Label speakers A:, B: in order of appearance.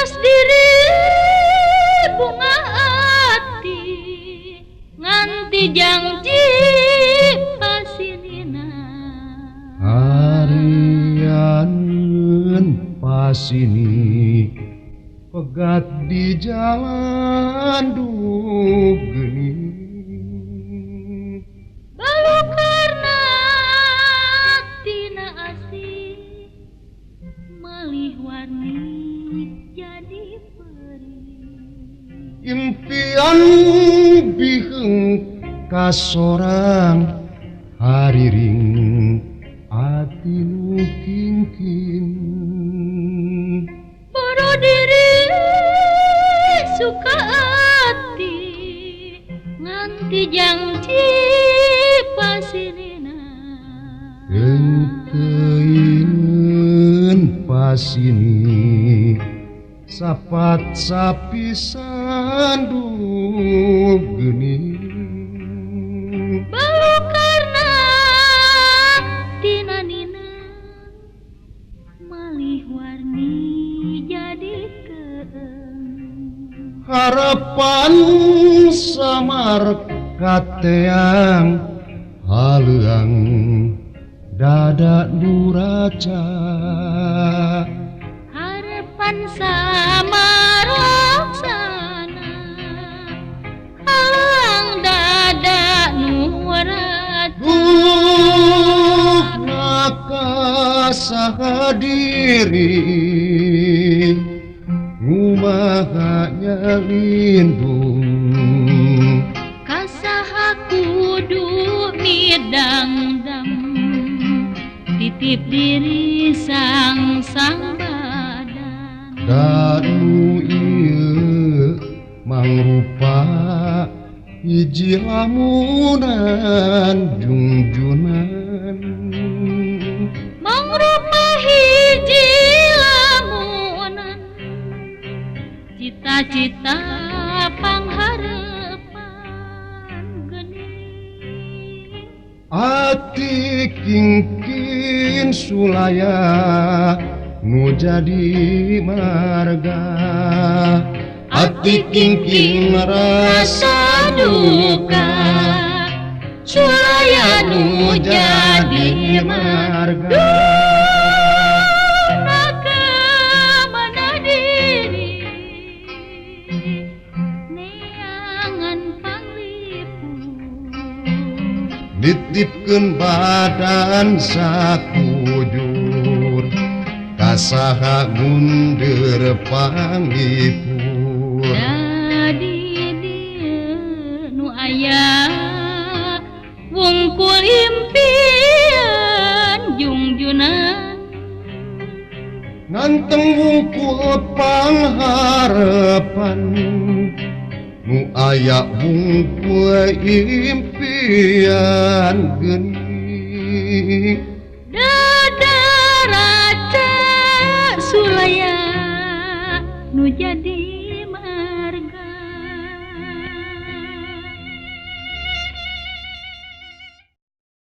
A: Lepas diri bunga hati nganti janji pasinina
B: harian pasini pegat di jalan duh geni
A: balu karena tina asih malih warni jadi perih
B: impian biheung ka sorang hariring ati nu kingkin
A: bodo diri suka hati nganti janji pasinina
B: Engkeun pasini sapat sapisan duh geni
A: balu karena tina nina malih warni jadi keeng
B: harapan samar kateang haleuang dada duraca
A: harapan sama roksana halang dada nuraca
B: maka sahadiri ngumahanya lindung
A: kasaha kudu midang-dang titip diri sang badan
B: danu ieu mangrupa hiji lamunan junjunan
A: mangrupa hiji lamunan cita-cita pangharapan geni
B: ati kingkin sulaya nu jadi marga ati kingkin rasa duka sulaya nu jadi marga
A: maka mana diri neangan panglipu
B: nitipkeun badan sakujur kasaha mundur panglipur
A: dadi dieu nu aya wungkul impian jungjunan
B: nganteng wungkul pangharapan nu aya wungkul impian geni
A: dada raca sulaya nu jadi